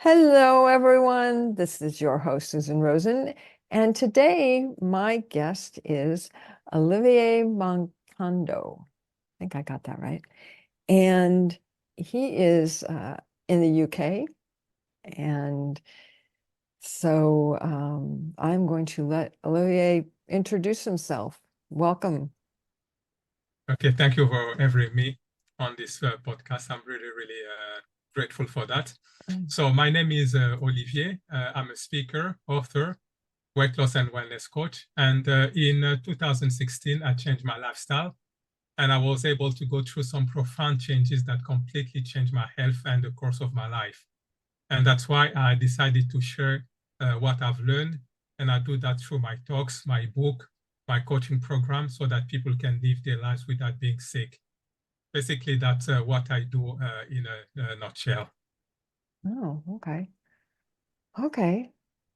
Hello, everyone. This is your host, Susan Rosen. And today, my guest is Olivier Moncando. I think I got that right. And he is in the UK. And so I'm going to let Olivier introduce himself. Welcome. Okay, thank you for having me on this podcast. I'm really grateful for that. Mm. So my name is Olivier. I'm a speaker, author, weight loss and wellness coach. And in 2016, I changed my lifestyle and I was able to go through some profound changes that completely changed my health and the course of my life. And that's why I decided to share what I've learned. And I do that through my talks, my book, my coaching program, so that people can live their lives without being sick. Basically, that's what I do in a nutshell. Oh, okay. Okay.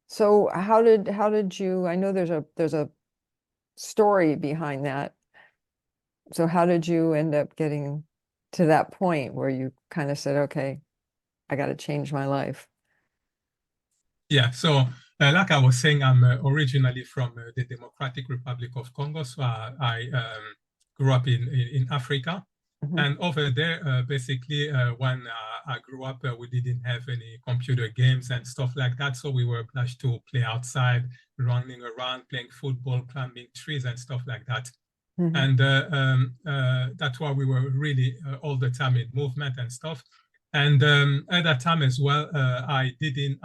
So how did you, I know there's a story behind that. So how did you end up getting to that point where you kind of said, okay, I got to change my life? Yeah, so like I was saying, I'm originally from the Democratic Republic of Congo. So I grew up in Africa. Mhm. And over there, basically, when I grew up, we didn't have any computer games and stuff like that. So we were obliged to play outside, running around, playing football, climbing trees and stuff like that. Mhm. And that's why we were really all the time in movement and stuff. And at that time as well, I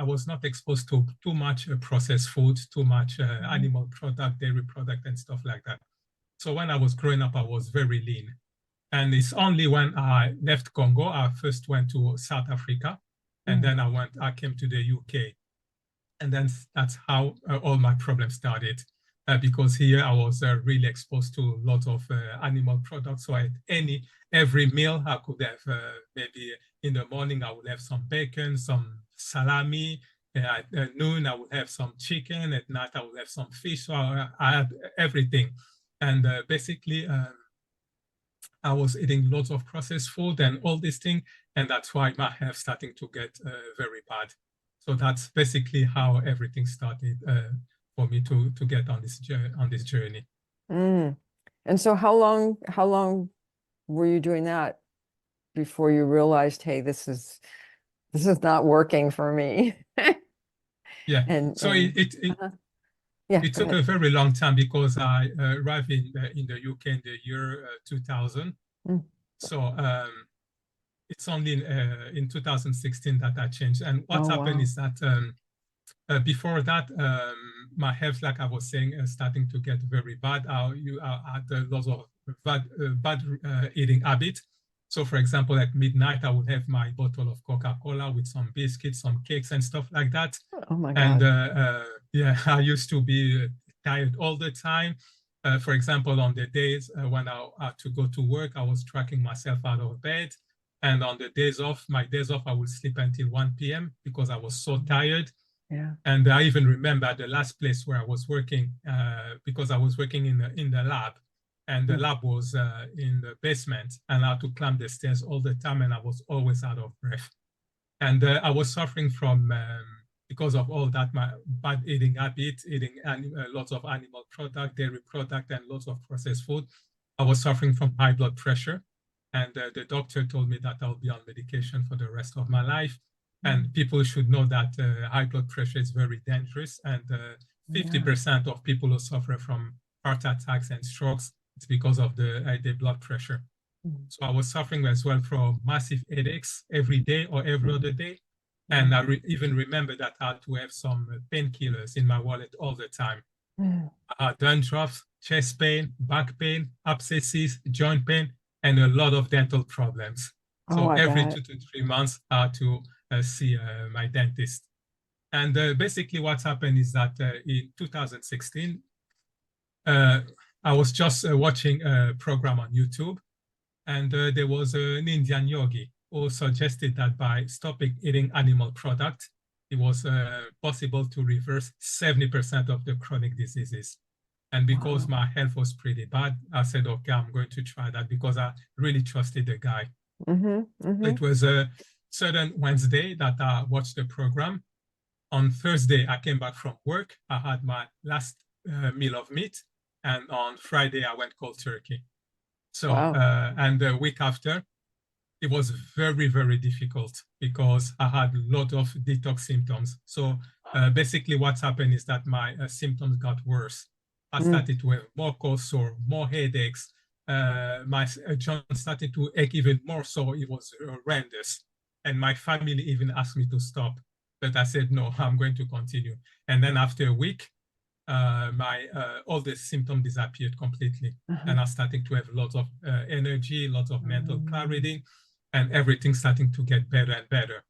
was not exposed to too much processed food, too much Mhm. animal product, dairy product, and stuff like that. So when I was growing up, I was very lean. And it's only when I left Congo, I first went to South Africa, and Mhm. then I came to the UK, and then that's how all my problems started. Because here I was really exposed to lots of animal products. So every meal I could have maybe in the morning I would have some bacon, some salami. At noon I would have some chicken. At night I would have some fish. So I had everything, and basically I was eating lots of processed food and all these things, and that's why my health starting to get very bad. So that's basically how everything started for me to get on this journey. Mm. And so how long were you doing that before you realized, hey, this is not working for me? Yeah. And So and uh-huh. Yeah, it go took ahead. a very long time because I arrived in the UK in the year 2000. Mm. So it's only in 2016 that I changed. And Oh, what's happened wow. is that before that, my health, like I was saying, starting to get very bad. I had lots of bad eating habits. So, for example, at midnight, I would have my bottle of Coca-Cola with some biscuits, some cakes, and stuff like that. Oh my And God. yeah, I used to be tired all the time. For example, on the days when I had to go to work, I was tracking myself out of bed. And on the days off, my days off, I would sleep until 1 p.m. because I was so tired. Yeah. And I even remember the last place where I was working because I was working in the lab, and the Mm. lab was in the basement, and I had to climb the stairs all the time, and I was always out of breath. And I was suffering from because of all that my bad eating habit, eating lots of animal product, dairy product, and lots of processed food. I was suffering from high blood pressure, and the doctor told me that I'll be on medication for the rest of my life. Mm. And people should know that high blood pressure is very dangerous, and Yeah. 50% of people who suffer from heart attacks and strokes, it's because of the blood pressure. Mm. So I was suffering as well from massive headaches every day or every other day. And Yeah. even remember that I had to have some painkillers in my wallet all the time. Mm. I had dandruff, chest pain, back pain, abscesses, joint pain, and a lot of dental problems. Oh, So I every bet. 2 to 3 months, I had to see my dentist. And basically what's happened is that in 2016, uh, I was just watching a program on YouTube, and there was an Indian yogi who suggested that by stopping eating animal products, it was possible to reverse 70% of the chronic diseases. And because Wow. my health was pretty bad, I said, okay, I'm going to try that because I really trusted the guy. Mm-hmm. Mm-hmm. It was certain Wednesday that I watched the program. On Thursday, I came back from work. I had my last meal of meat. And on Friday, I went cold turkey. So, Wow. and the week after, it was very, very difficult because I had a lot of detox symptoms. So basically what's happened is that my symptoms got worse. I Mm. started to have more cold sore, more headaches. My joints started to ache even more, so it was horrendous. And my family even asked me to stop, but I said, no, I'm going to continue. And then after a week, my all the symptoms disappeared completely. Uh-huh. And I started to have a lot of energy, a lot of mental Mm. clarity, and everything starting to get better and better.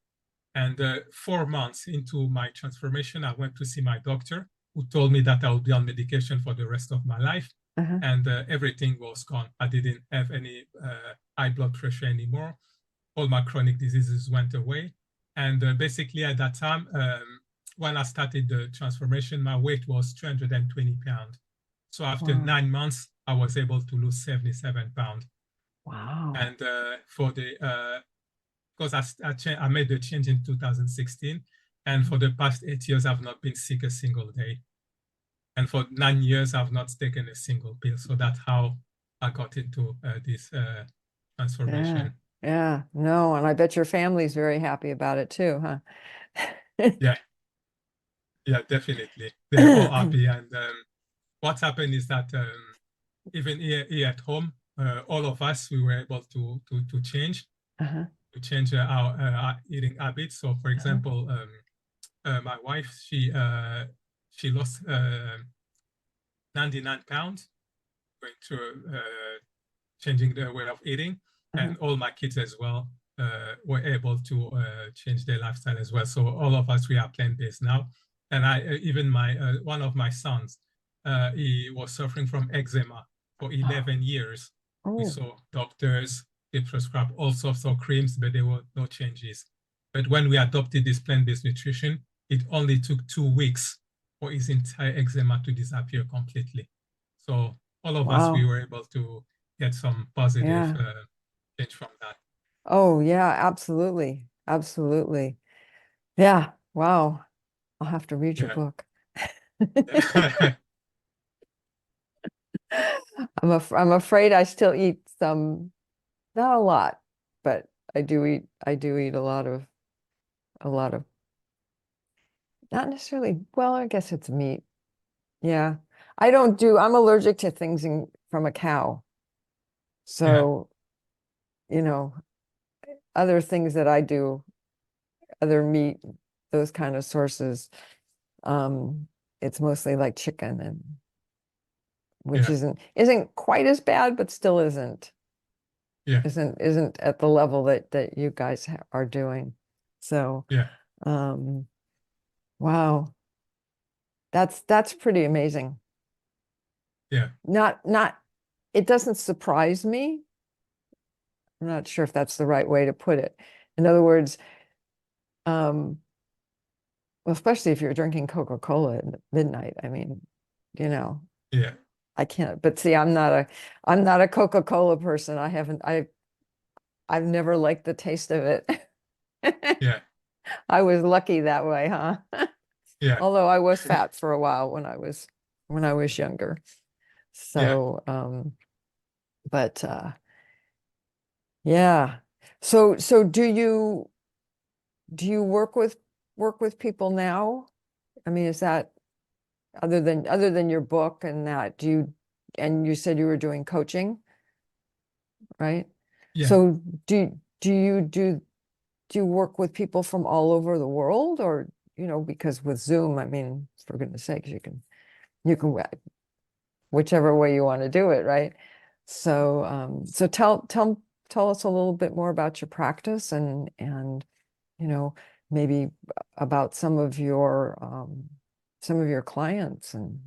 And 4 months into my transformation, I went to see my doctor, who told me that I would be on medication for the rest of my life. Uh-huh. And everything was gone. I didn't have any high blood pressure anymore. All my chronic diseases went away. And basically at that time, when I started the transformation, my weight was 320 pounds. So after Wow. 9 months, I was able to lose 77 pounds. Wow. And for the because I made the change in 2016, and for the past 8 years, I've not been sick a single day. And for 9 years, I've not taken a single pill. So that's how I got into this Yeah. transformation. Yeah. No, and I bet your family's very happy about it too, huh? Yeah, yeah, definitely. They're all happy. And what's happened is that even here at home, all of us, we were able to change, Uh-huh. our eating habits. So, for Uh-huh. example, my wife, she lost 99 pounds going through changing their way of eating, Uh-huh. and all my kids as well were able to change their lifestyle as well. So all of us, we are plant-based now. And I even my one of my sons, he was suffering from eczema for 11 years. We Oh, saw doctors, they prescribed all sorts of creams, but there were no changes. But when we adopted this plant-based nutrition, it only took 2 weeks for his entire eczema to disappear completely. So all of us, we wow. were able to get some positive Yeah. change from that. Oh, yeah, absolutely. Absolutely. Yeah. Wow. I'll have to read your Yeah. book. Yeah. I'm afraid I still eat some, not a lot, but I do eat a lot of not necessarily, well, I guess it's meat. Yeah. I'm allergic to things from a cow. Yeah. So, you know, other things that I do, other meat, those kind of sources, um, it's mostly like chicken and which Yeah. isn't quite as bad, but still isn't Yeah. isn't at the level that you guys are doing. So, Yeah. um, wow, that's pretty amazing. Yeah. Not it doesn't surprise me. I'm not sure if that's the right way to put it. In other words, well, especially if you're drinking Coca-Cola at midnight. I mean, you know, Yeah. I can't, but see, I'm not a Coca-Cola person. I've never liked the taste of it. Yeah. I was lucky that way, huh? Yeah. Although I was fat for a while when I was younger. Yeah. So, but yeah. So do you work with people now? I mean, is that other than your book and that, and you said you were doing coaching, right? Yeah. So do you work with people from all over the world, or because with Zoom, I mean, for goodness sakes, you can whichever way you want to do it, right? So tell us a little bit more about your practice and you know maybe about some of your clients and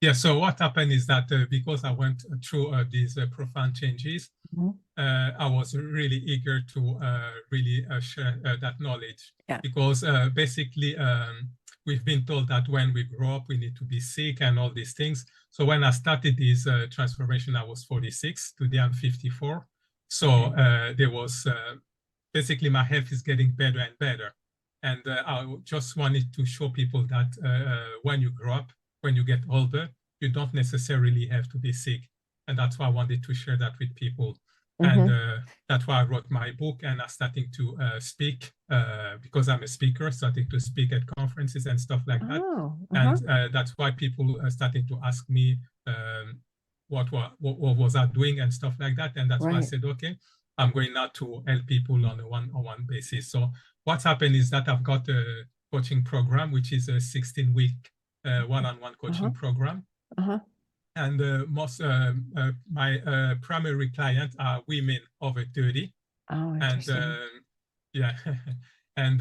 Yeah. So what happened is that because I went through these profound changes, Mhm. I was really eager to really share that knowledge Yeah. because basically we've been told that when we grow up, we need to be sick and all these things. So when I started this transformation, I was 46. Today I'm 54. So Okay. there was basically my health is getting better and better. And I just wanted to show people that when you grow up, when you get older, you don't necessarily have to be sick. And that's why I wanted to share that with people. And Mm-hmm. that's why I wrote my book, and I'm starting to speak because I'm a speaker, starting to speak at conferences and stuff like that. Oh, And uh-huh. that's why people are starting to ask me what was I doing and stuff like that. And that's why I Right. said, okay, I'm going now to help people on a one-on-one basis. So what's happened is that I've got a coaching program, which is a 16-week one-on-one Uh-huh. coaching program. Uh-huh. And most my primary client are women over 30. Oh, And interesting. yeah, and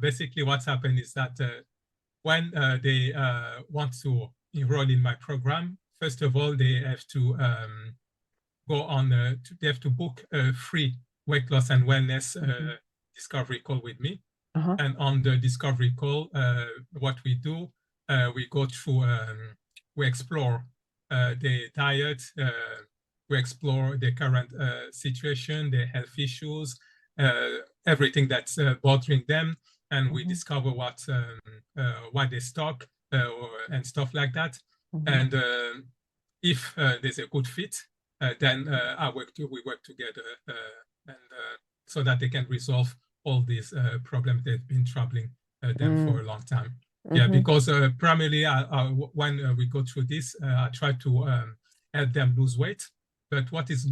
basically what's happened is that when they want to enroll in my program, first of all, they have to go on, they have to book a free weight loss and wellness Mm-hmm. discovery call with me. Uh-huh. And on the discovery call, what we do, we go through, we explore the diet, we explore the current situation, the health issues, everything that's bothering them, and we Mm-hmm. discover what they stock and stuff like that. Mm-hmm. And if there's a good fit, then we work together, and so that they can resolve all these problems they've been troubling them for a long time. Yeah, Mm-hmm. because primarily when we go through this, I try to help them lose weight. But what is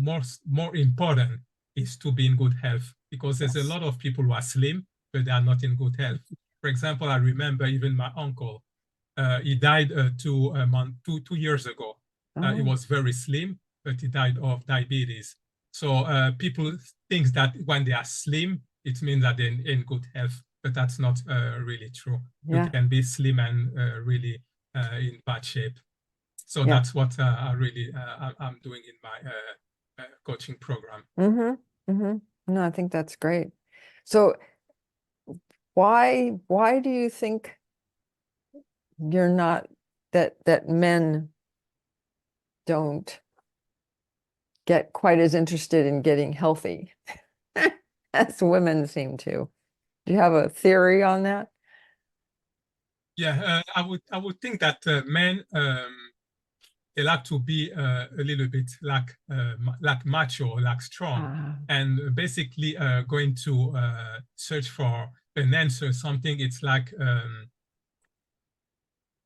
more important is to be in good health, because there's a Yes. lot of people who are slim, but they are not in good health. For example, I remember even my uncle, he died 2 years ago. He Oh, was very slim, but he died of diabetes. So people think that when they are slim, it means that they're in good health, but that's not really true. You yeah. can be slim and really in bad shape. So Yeah. that's what I'm doing in my coaching program. Mm-hmm. Mm-hmm. No, I think that's great. So why do you think you're not that men don't get quite as interested in getting healthy as women seem to? Do you have a theory on that? Yeah, I would think that men they like to be a little bit like macho, like strong, Ah, and basically going to search for an answer, something. It's like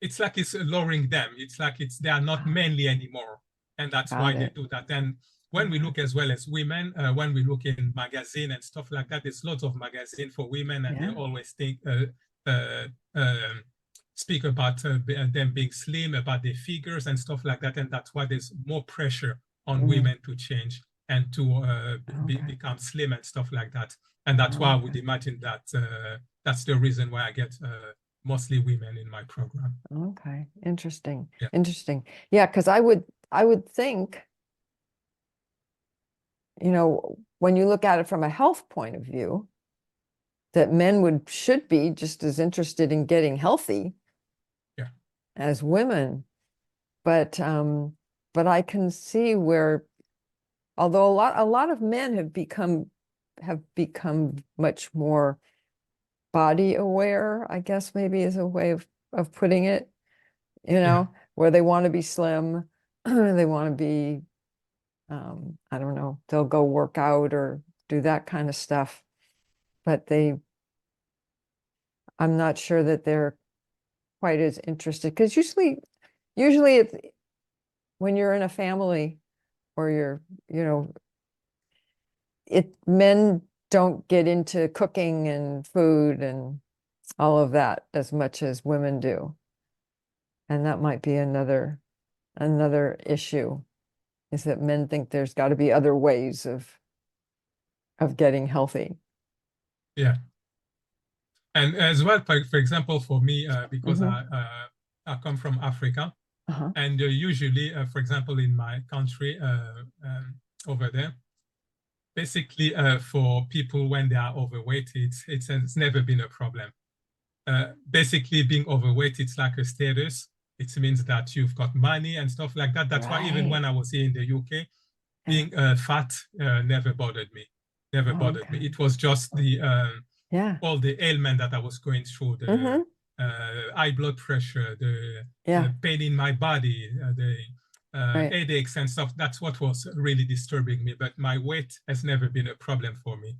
it's lowering them. It's like they are not ah, manly anymore, and that's got why they it. do that. And when we Uh-huh. look as well as women, when we look in magazine and stuff like that, there's lots of magazine for women, and they Yeah. always think speak about them being slim, about their figures and stuff like that, and that's why there's more pressure on Mm. women to change and to Okay. become slim and stuff like that. And that's why I would Okay. imagine that that's the reason why I get mostly women in my program. Okay. Interesting. Yeah, Interesting. Yeah, because I would think, when you look at it from a health point of view, that men should be just as interested in getting healthy yeah, as women. But I can see where, although a lot of men have become much more body aware, I guess maybe is a way of putting it, yeah, where they want to be slim, they want to be, I don't know, they'll go work out or do that kind of stuff. But I'm not sure that they're quite as interested, because usually it's when you're in a family, or you know, men don't get into cooking and food and all of that as much as women do. And that might be another issue, is that men think there's got to be other ways of getting healthy. yeah. And as well, for example, for me, because Hmm. I come from Africa, Uh-huh. and usually, for example, in my country over there, basically for people when they are overweight, it's never been a problem. Basically, being overweight, it's like a status. It means that you've got money and stuff like that. That's why even Right. when I was here in the UK, being fat never bothered me. Never Oh, bothered me. okay. It was just the Yeah. all the ailment that I was going through, the high blood pressure, the Yeah. pain in my body, the Right. headaches and stuff. That's what was really disturbing me. But my weight has never been a problem for me.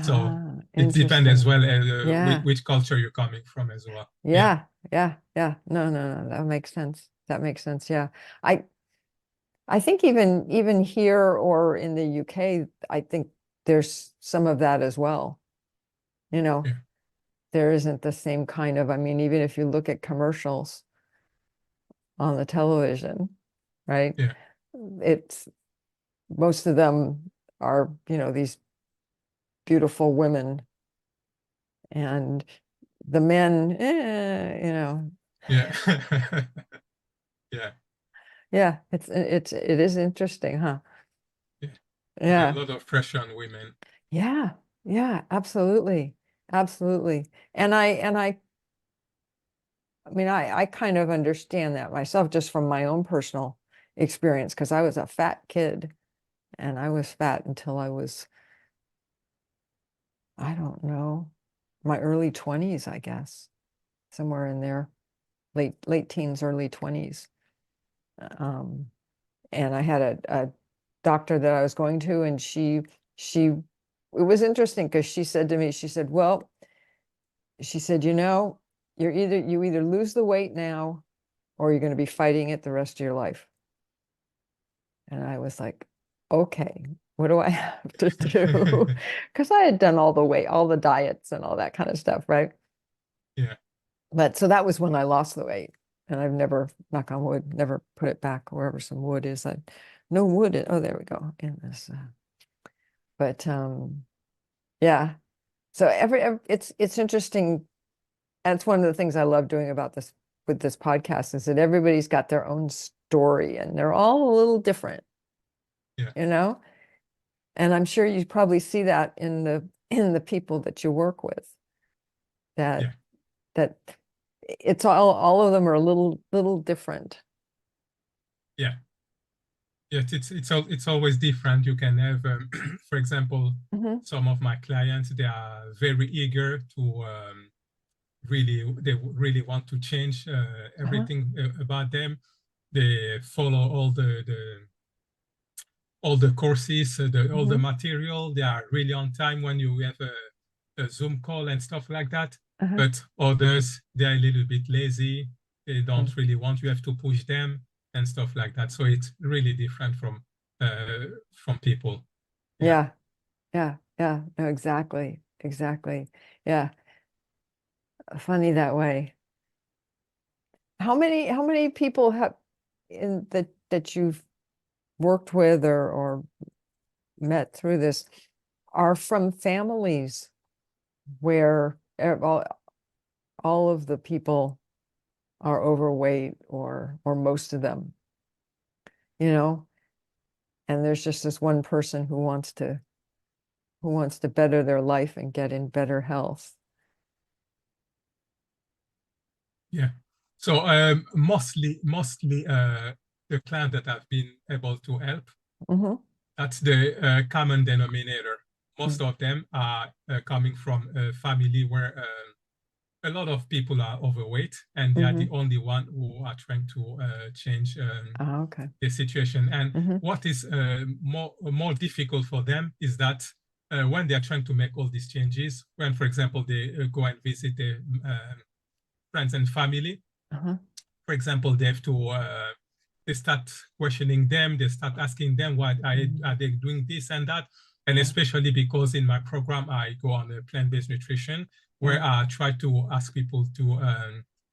So Ah, it depends as interesting. well Yeah. which culture you're coming from as well. Yeah, Yeah. Yeah. Yeah. No, no, no. That makes sense. That makes sense. Yeah. I I think even here or in the UK, I think there's some of that as well. You know, yeah, there isn't the same kind of, I mean, even if you look at commercials on the television, right? yeah, It's most of them are, these beautiful women and the men, yeah, yeah, yeah, it is interesting, huh? yeah. Yeah, a Yeah. lot of pressure on women. Yeah. Yeah, absolutely. Absolutely. I mean, I kind of understand that myself just from my own personal experience because I was a fat kid and I was fat until I was, I don't know, my early 20s, I guess, somewhere in there, late teens, early 20s. Um, and I had a doctor that I was going to, and she, it was interesting because she said to me, she said, well, she said, you either lose the weight now or you're going to be fighting it the rest of your life. And I was like, okay, what do I have to do? Because I had done all the diets and all that kind of stuff, right? Yeah, But so that was when I lost the weight. And I've never, knock on wood, never put it back wherever some wood is. No wood. Oh, there we go. In this. But yeah. So it's interesting. And it's one of the things I love doing about this with this podcast is that everybody's got their own story and they're all a little different, yeah, you know? And I'm sure you probably see that in the people that you work with, that yeah, that it's all of them are a little different. yeah. Yes, it's always different. You can have, for example, Hmm. some of my clients, they are very eager to they really want to change Uh-huh. everything about them. They follow all the courses, all the Hmm. material. They are really on time when you have a Zoom call and stuff like that. Uh-huh. But others, they're a little bit lazy. They Mm. don't really want. You have to push them and stuff like that. So it's really different from people. Yeah, Yeah, yeah, yeah. No, exactly. Exactly. Yeah. Funny that way. How many people have in that you've worked with or met through this are from families where all of the people are overweight or most of them, you know, and there's just this one person who wants to better their life and get in better health. yeah. So mostly the client that I've been able to help, Hmm. that's the common denominator. Most of them are coming from a family where a lot of people are overweight, and they are Hmm. the only one who are trying to change Ah, okay. the situation. And Hmm. what is more difficult for them is that when they are trying to make all these changes, when, for example, they go and visit their friends and family, Uh-huh. for example, they have to they start questioning them, they start asking them why are they doing this and that. And Yeah. especially because in my program, I go on a plant-based nutrition Yeah. where I try to ask people to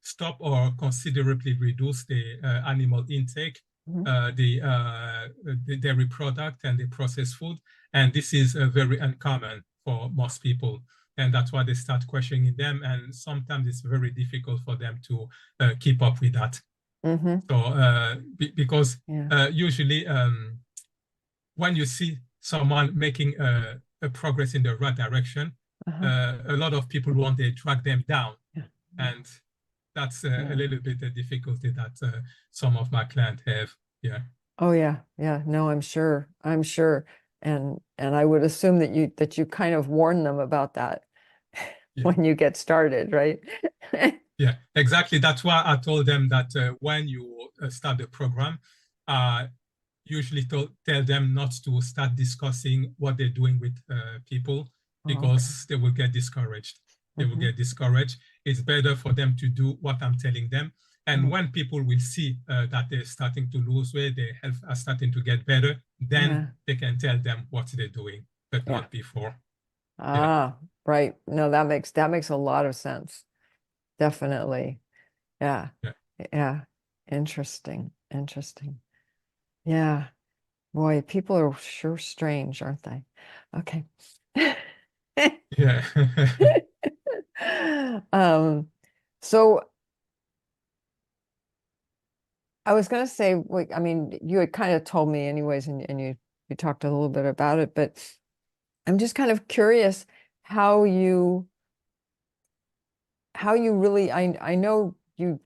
stop or considerably reduce the animal intake, Hmm. the dairy product and the processed food. And this is very uncommon for most people. And that's why they start questioning them. And sometimes it's very difficult for them to keep up with that. Hmm. So because Yeah. usually when you see someone making a progress in the right direction, Uh-huh. a lot of people want to drag them down, Yeah. Yeah. and that's a Yeah. little bit the difficulty that some of my clients have. Yeah. Oh yeah, yeah. No, I'm sure. I'm sure. And I would assume that you kind of warn them about that Yeah. when you get started, right? Yeah, exactly. That's why I told them that when you start the program, uh, usually tell them not to start discussing what they're doing with people Oh, okay. because they will get discouraged. They will Hmm. get discouraged. It's better for them to do what I'm telling them. And Hmm. when people will see that they're starting to lose weight, their health are starting to get better, then Yeah, they can tell them what they're doing, but yeah. not before. Yeah, Ah, right. No, that makes a lot of sense. Definitely. Yeah. yeah, Yeah. Interesting. Interesting. Yeah. Boy, people are sure strange, aren't they? Okay. yeah. Um, so I was going to say, like, I mean, you had kind of told me anyways, and you talked a little bit about it, but I'm just kind of curious how you really, I know you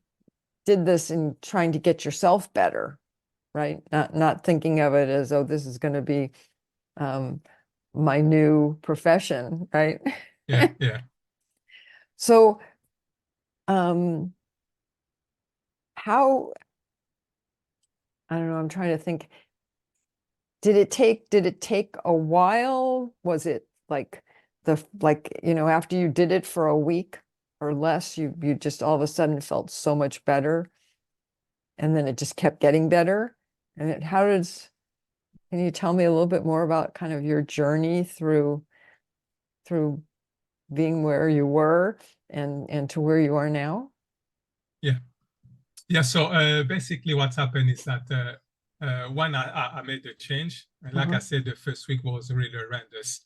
did this in trying to get yourself better, right? Not thinking of it as, oh, this is going to be um my new profession, right? Yeah, yeah. So, um, how, I don't know, I'm trying to think, did it take a while? Was it like after you did it for a week or less, you just all of a sudden felt so much better, and then it just kept getting better? And can you tell me a little bit more about kind of your journey through being where you were and to where you are now? Yeah. Yeah, so basically what's happened is that when I made the change, and like I Uh-huh. said, the first week was really horrendous.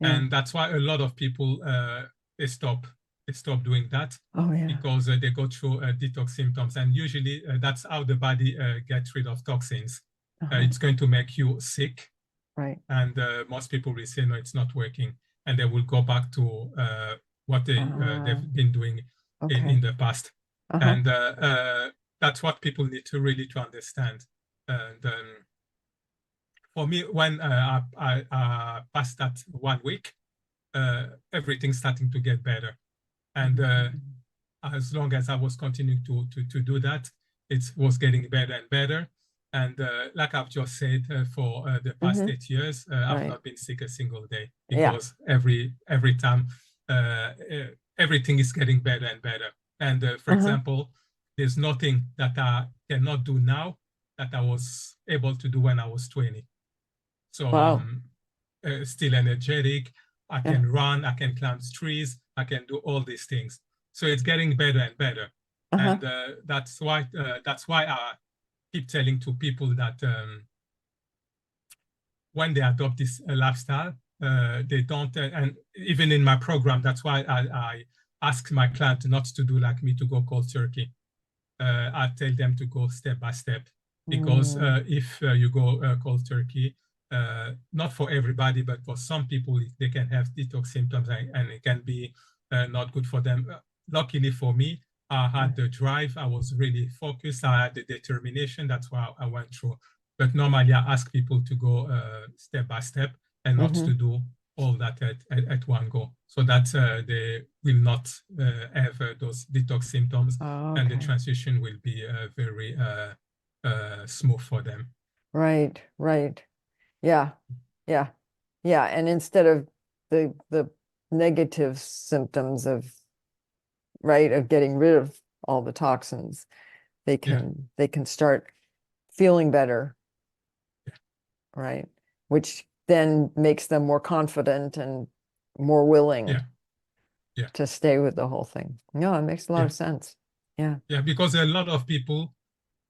Yeah. And that's why a lot of people they stop doing that Oh yeah. because they go through detox symptoms. And usually that's how the body gets rid of toxins. Uh-huh. It's going to make you sick. Right. And most people will say, no, it's not working. And they will go back to what Uh, they've been doing okay. in the past. Uh-huh. And that's what people need to really to understand. And for me, when I passed that 1 week, everything's starting to get better. And Mhm. as long as I was continuing to do that, it was getting better and better. And like I've just said, for the past Mhm. 8 years, I've Right. not been sick a single day Yeah. because every time everything is getting better and better. And for Uh-huh. example, there's nothing that I cannot do now that I was able to do when I was 20. So Wow. I'm still energetic. I Yeah. can run, I can climb trees, I can do all these things. So it's getting better and better. Uh-huh. And that's why I keep telling to people that when they adopt this lifestyle, they don't, and even in my program, that's why I ask my client not to do like me to go cold turkey. I tell them to go step by step because Mm. if you go cold turkey, not for everybody, but for some people, they can have detox symptoms and it can be not good for them. Luckily for me, I Yeah. had the drive. I was really focused. I had the determination. That's why I went through. But normally, I ask people to go step by step and not to Mm-hmm. do all that at one go, so that they will not have those detox symptoms and the Okay. transition will be very smooth for them. Right. Right. Yeah. Yeah. Yeah. And instead of the negative symptoms of, right, of getting rid of all the toxins, Yeah, they can start feeling better, yeah, right? Which then makes them more confident and more willing yeah, yeah, to stay with the whole thing. No, it makes a lot yeah, of sense. Yeah. yeah. Because a lot of people,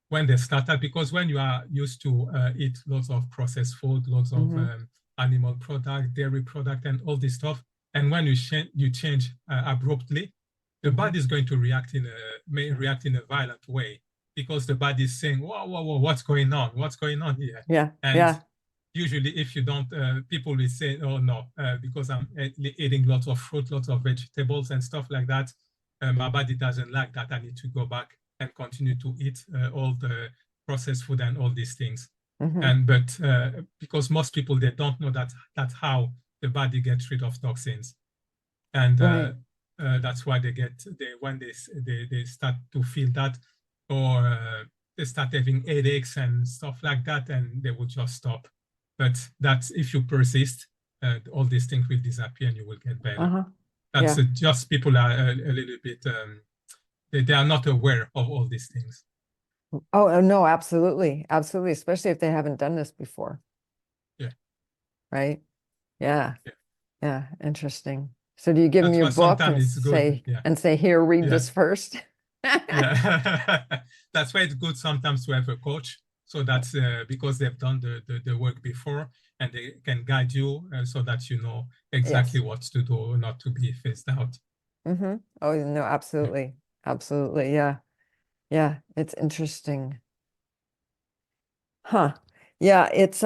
when they start out, because when you are used to eat lots of processed food, lots of Hmm. animal product, dairy product, and all this stuff, and when you change abruptly, the Hmm. body is going to may react in a violent way because the body is saying, "Whoa, whoa, whoa, what's going on? What's going on here?" Yeah. And Yeah. usually, if you don't, people will say, "Oh no, because I'm eating lots of fruit, lots of vegetables, and stuff like that. My body doesn't like that. I need to go back and continue to eat all the processed food and all these things." And but because most people, they don't know that's how the body gets rid of toxins, and Right. that's why when they start to feel that, or they start having headaches and stuff like that, and they will just stop. But that's if you persist, all these things will disappear and you will get better. That's Yeah. just people are a little bit they are not aware of all these things. Oh, no, absolutely. Absolutely. Especially if they haven't done this before. Yeah. Right. Yeah. Yeah. Yeah. Interesting. So do you give them That's your why book and sometimes it's good. say, Yeah. here, read Yeah. this first? Yeah. That's why it's good sometimes to have a coach. So that's because they've done the work before, and they can guide you so that you know exactly Yes. what to do, not to be phased out. Oh, no, Yeah. absolutely. Absolutely. Yeah. Yeah. It's interesting. Huh. Yeah. It's,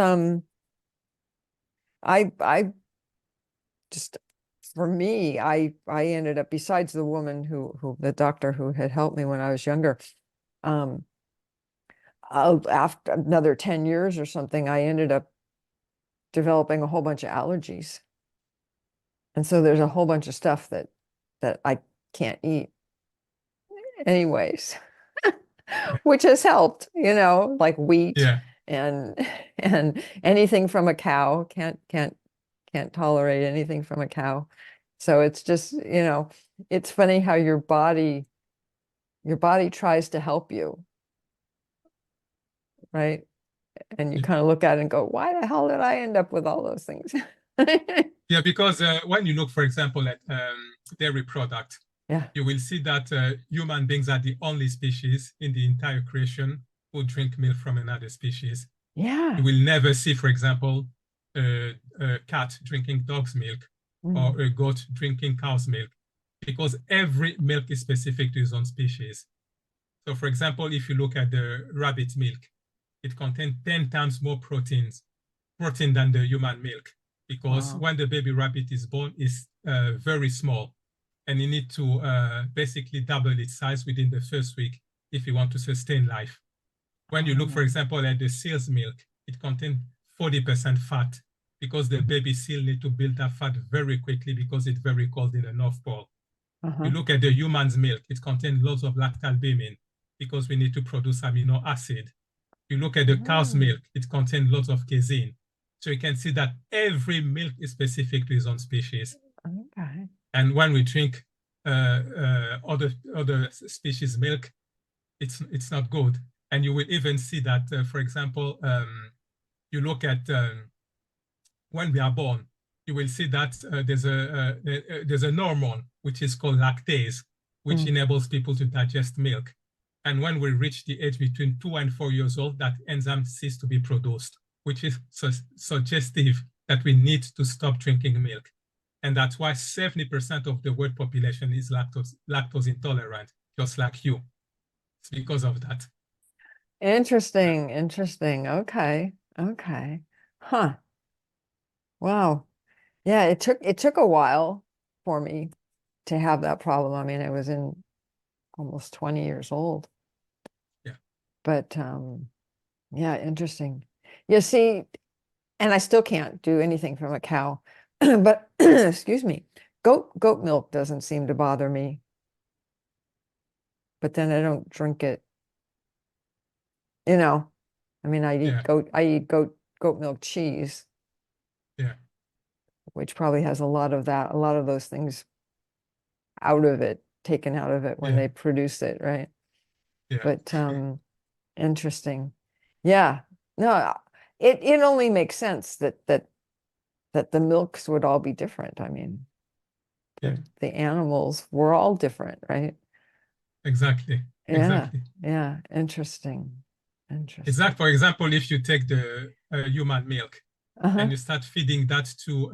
I just, for me, I ended up, besides the woman the doctor who had helped me when I was younger, um, after another 10 years or something, I ended up developing a whole bunch of allergies. And so there's a whole bunch of stuff that I can't eat anyways, which has helped, like wheat Yeah. and and anything from a cow. Can't tolerate anything from a cow. So it's just, it's funny how your body tries to help you, right? And you Yeah. kind of look at it and go, why the hell did I end up with all those things? Yeah, because when you look, for example, at dairy product, Yeah. you will see that human beings are the only species in the entire creation who drink milk from another species. Yeah. You will never see, for example, a cat drinking dog's milk or a goat drinking cow's milk, because every milk is specific to its own species. So, for example, if you look at the rabbit milk, it contains 10 times more protein than the human milk, because Wow. when the baby rabbit is born, it's very small, and you need to basically double its size within the first week if you want to sustain life. When you look, for Oh. example, at the seal's milk, it contains 40% fat, because the baby seal need to build that fat very quickly because it's very cold in the North Pole. Uh-huh. You look at the human's milk, it contains lots of lactalbumin because we need to produce amino acid. You look at the cow's Oh. milk, it contains lots of casein. So you can see that every milk is specific to its own species. Okay. And when we drink other species milk, it's not good. And you will even see that, for example, you look at when we are born, you will see that there's an hormone which is called lactase, which enables people to digest milk. And when we reach the age between 2 and 4 years old, that enzyme ceases to be produced, which is suggestive that we need to stop drinking milk. And that's why 70% of the world population is lactose intolerant, just like you. It's because of that. Interesting. Interesting. Okay. Okay. Huh. Wow. Yeah, it took a while for me to have that problem. I mean, I was in almost 20 years old. Yeah. But yeah, interesting. You see, and I still can't do anything from a cow. But excuse me, goat milk doesn't seem to bother me. But then I don't drink it, you know. I mean, Yeah. I eat goat milk cheese, Yeah. which probably has a lot of those things taken out of it when Yeah. they produce it, right? Yeah. But interesting. Yeah. No, it only makes sense that the milks would all be different. I mean, Yeah. the animals were all different, right? Exactly. Yeah. Exactly. Yeah. Interesting. It's like, Interesting. for example, if you take the human milk Uh-huh. and you start feeding that to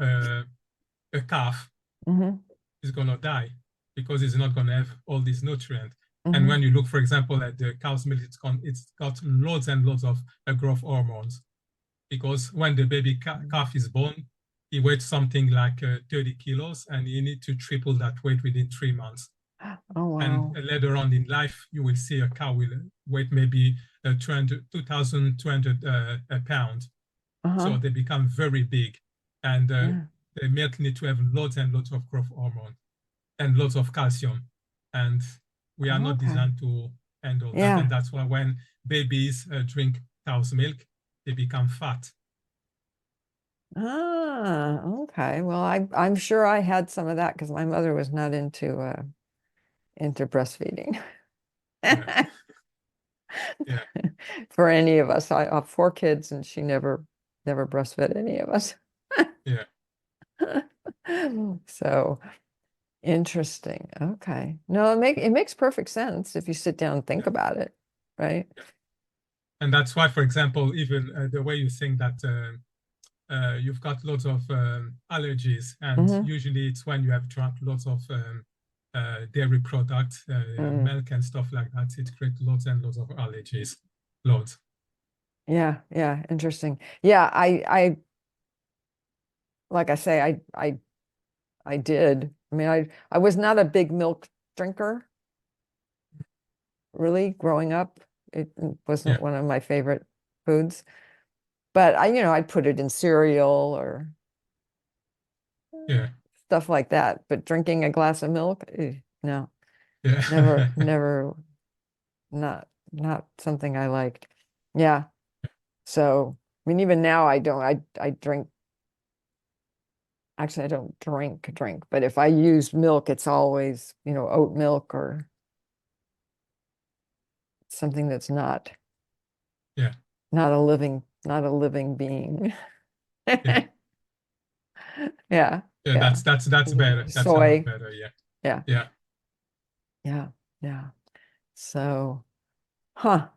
a calf, Mm-hmm. it's going to die because it's not going to have all these nutrients. And Mm-hmm. when you look, for example, at the cow's milk, it's got loads and loads of growth hormones, because when the baby calf is born, he weighs something like 30 kilos, and you need to triple that weight within 3 months. Oh, And wow. later on in life, you will see a cow will weight maybe 2,200 pounds. Uh-huh. So they become very big, and Yeah. the milk need to have lots and lots of growth hormone and lots of calcium. And we are not Okay. designed to handle that. Yeah. And that's why when babies drink cow's milk, they become fat. Ah, okay. Well, I'm sure I had some of that because my mother was not into breastfeeding Yeah, yeah, for any of us. I have 4 kids and she never breastfed any of us. yeah, So interesting. Okay. No, it makes perfect sense if you sit down and think yeah, about it, right? yeah. And that's why, for example, even the way you think that you've got lots of allergies, and Mm-hmm. usually it's when you have drunk lots of dairy products, Mm. milk and stuff like that. It creates lots and lots of allergies, loads. Yeah, yeah, interesting. Yeah, like I say, I did. I mean, I was not a big milk drinker, really, growing up. It wasn't Yeah, one of my favorite foods. But I'd put it in cereal or yeah, stuff like that. But drinking a glass of milk, no, yeah, never, not something I liked. Yeah. So, I mean, even now I don't, I drink, actually, I don't drink, but if I use milk, it's always, oat milk or something that's yeah, not a living being. yeah, Yeah. yeah. Yeah. That's better. That's a lot Soy. better. Yeah, Yeah. yeah. Yeah. Yeah. So, huh,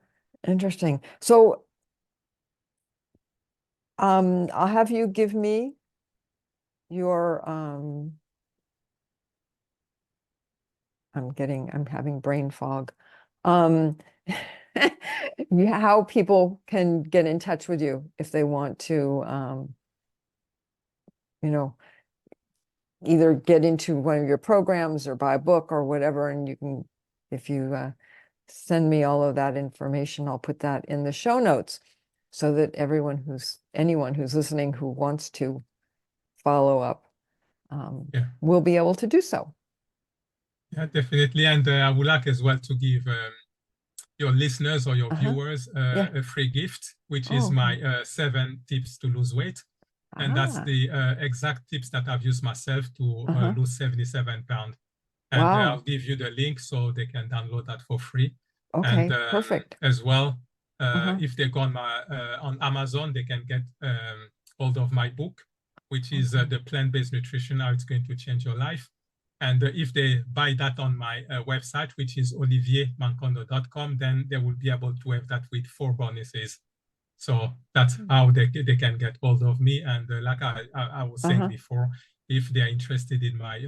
interesting. So, I'll have you give me your, I'm having brain fog. Um, how people can get in touch with you if they want to, you know, either get into one of your programs or buy a book or whatever, and you can, if you send me all of that information, I'll put that in the show notes so that anyone who's listening who wants to follow up Yeah. will be able to do so. Yeah, definitely. And I would like as well to give your listeners or your Uh-huh. viewers Yeah. a free gift, which Oh, is okay. my 7 tips to lose weight. And that's Ah, the exact tips that I've used myself to uh-huh. lose 77 pounds. And I'll Wow. give you the link so they can download that for free. And Okay, perfect. as well, Uh-huh. if they go on Amazon, they can get hold of my book, which is Okay. The Plant-Based Nutrition, How It's Going to Change Your Life. And if they buy that on my website, which is oliviermankondo.com, then they will be able to have that with 4 bonuses. So that's how they can get hold of me. And like I was saying Uh-huh. before, if they are interested in my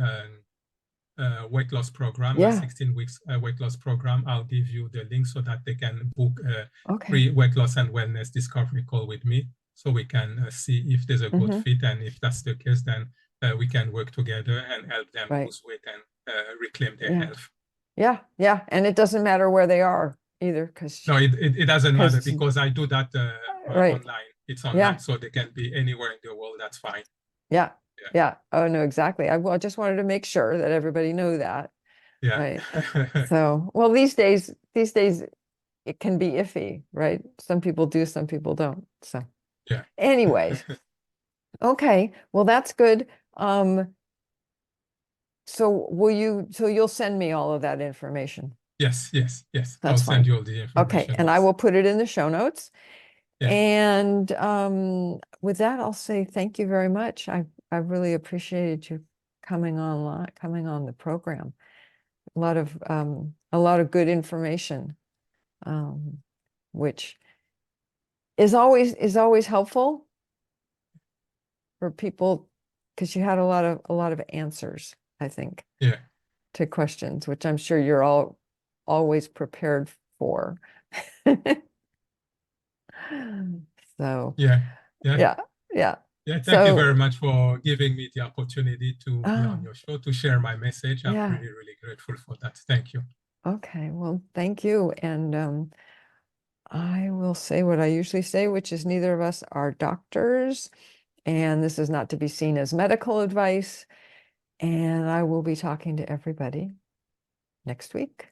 weight loss program, my Yeah. 16 weeks weight loss program, I'll give you the link so that they can book a Okay. free weight loss and wellness discovery call with me so we can see if there's a good Mm-hmm. fit. And if that's the case, then we can work together and help them Right. lose weight and reclaim their Yeah. health. Yeah. Yeah. And it doesn't matter where they are either, because No, it doesn't matter because because I do that right. online. It's online, Yeah. so they can be anywhere in the world. That's fine. Yeah. Yeah, Yeah. Oh no, exactly. I just wanted to make sure that everybody knew that. yeah, Right. So, well, these days it can be iffy, right? Some people do, some people don't. So, yeah. anyways, okay. Well, that's good. Um, so you'll send me all of that information. Yes, yes, yes. I'll That's send fine. you all the Okay, information. and I Yes. will put it in the show notes. Yeah. And with that, I'll say thank you very much. I really appreciated you coming on the program. A lot of good information, um, which is always helpful for people because you had a lot of answers, I think, Yeah. to questions, which I'm sure you're all always prepared for. So Yeah. Yeah. yeah, yeah. Yeah, thank you very So, much for giving me the opportunity to be on oh, your show to share my message. I'm yeah. really, really grateful for that. Thank you. Okay. Well, thank you. And I will say what I usually say, which is neither of us are doctors, and this is not to be seen as medical advice. And I will be talking to everybody next week.